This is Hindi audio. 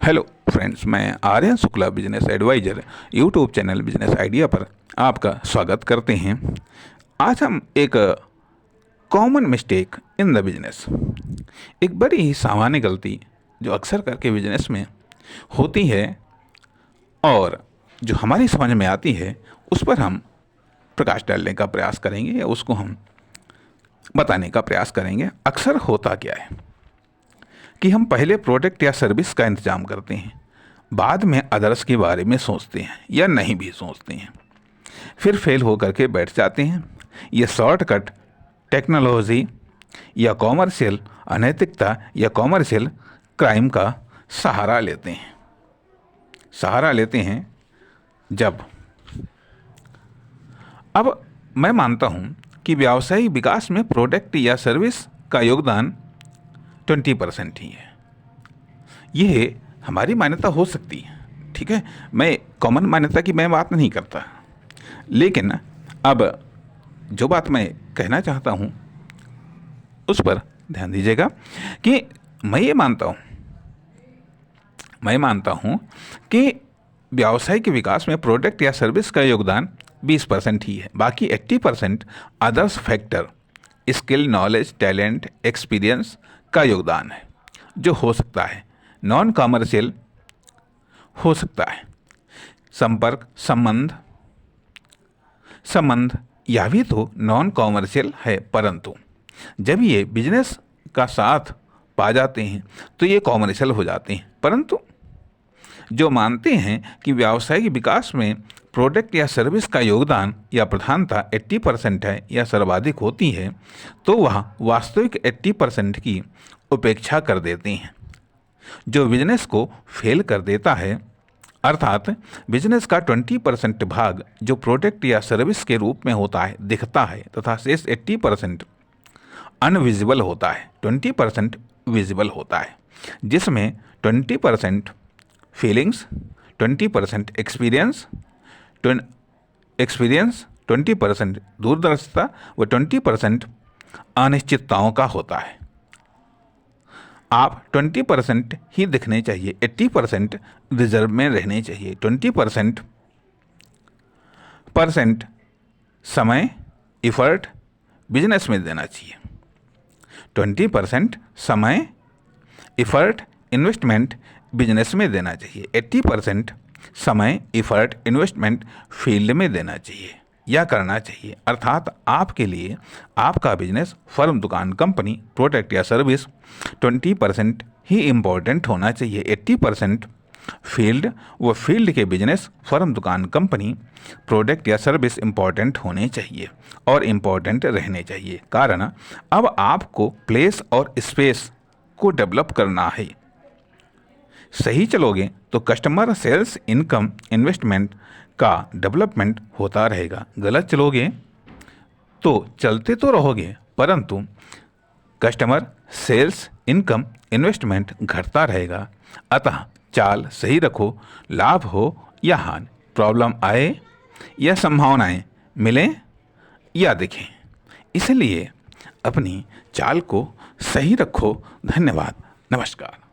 हेलो फ्रेंड्स, मैं Aryan Shukla business adviser YouTube channel business idea पर आपका स्वागत करते हैं। आज हम एक common mistake in the business, एक बड़ी ही सामान्य गलती जो अक्सर करके बिजनेस में होती है और जो हमारी समझ में आती है, उस पर हम प्रकाश डालने का प्रयास करेंगे या उसको हम बताने का प्रयास करेंगे। अक्सर होता क्या है कि हम पहले प्रोडक्ट या सर्विस का इंतज़ाम करते हैं, बाद में अदर्स के बारे में सोचते हैं या नहीं भी सोचते हैं, फिर फेल हो करके बैठ जाते हैं। ये शॉर्टकट टेक्नोलॉजी या कॉमर्शियल अनैतिकता या कॉमर्शियल क्राइम का सहारा लेते हैं जब अब मैं मानता हूँ कि व्यावसायिक विकास में प्रोडक्ट या सर्विस का योगदान 20% ही है। यह हमारी मान्यता हो सकती है, ठीक है। मैं कॉमन मान्यता की मैं बात नहीं करता, लेकिन अब जो बात मैं कहना चाहता हूँ उस पर ध्यान दीजिएगा कि मैं मानता हूँ कि व्यावसायिक विकास में प्रोडक्ट या सर्विस का योगदान 20% ही है। बाकी 80% others factor, skill, knowledge, talent, experience का योगदान है, जो हो सकता है नॉन कॉमर्शियल हो सकता है। संपर्क, संबंध यह भी तो नॉन कॉमर्शियल है, परंतु जब ये बिजनेस का साथ पा जाते हैं तो ये कॉमर्शियल हो जाते हैं। परंतु जो मानते हैं कि व्यावसायिक विकास में प्रोडक्ट या सर्विस का योगदान या प्रधानता 80% है या सर्वाधिक होती है, तो वह वास्तविक 80% की उपेक्षा कर देते हैं, जो बिजनेस को फेल कर देता है। अर्थात बिजनेस का 20% भाग जो प्रोडक्ट या सर्विस के रूप में दिखता है तथा शेष 80% अनविजिबल होता है, 20% विजिबल होता है, जिसमें 20% फीलिंग्स, 20% एक्सपीरियंस, 20% दूरदर्शिता व 20% अनिश्चितताओं का होता है। आप 20% ही दिखने चाहिए, 80% रिजर्व में रहने चाहिए। 20% समय, इफर्ट बिजनेस में देना चाहिए। 20% समय, इफर्ट, इन्वेस्टमेंट बिजनेस में देना चाहिए। 80% समय, इफर्ट, इन्वेस्टमेंट फील्ड में देना चाहिए या करना चाहिए। अर्थात आपके लिए आपका बिजनेस, फर्म, दुकान, कंपनी, प्रोडक्ट या सर्विस 20% ही इम्पोर्टेंट होना चाहिए। 80% फील्ड व फील्ड के बिजनेस, फर्म, दुकान, कंपनी, प्रोडक्ट या सर्विस इम्पोर्टेंट होने चाहिए और इम्पोर्टेंट रहने चाहिए। कारण अब आपको प्लेस और स्पेस को डेवलप करना है। सही चलोगे तो कस्टमर, सेल्स, इनकम, इन्वेस्टमेंट का डेवलपमेंट होता रहेगा। गलत चलोगे तो चलते तो रहोगे, परंतु कस्टमर, सेल्स, इनकम, इन्वेस्टमेंट घटता रहेगा। अतः चाल सही रखो, लाभ हो या हानि, प्रॉब्लम आए या संभावनाएं मिलें या दिखें, इसलिए अपनी चाल को सही रखो। धन्यवाद, नमस्कार।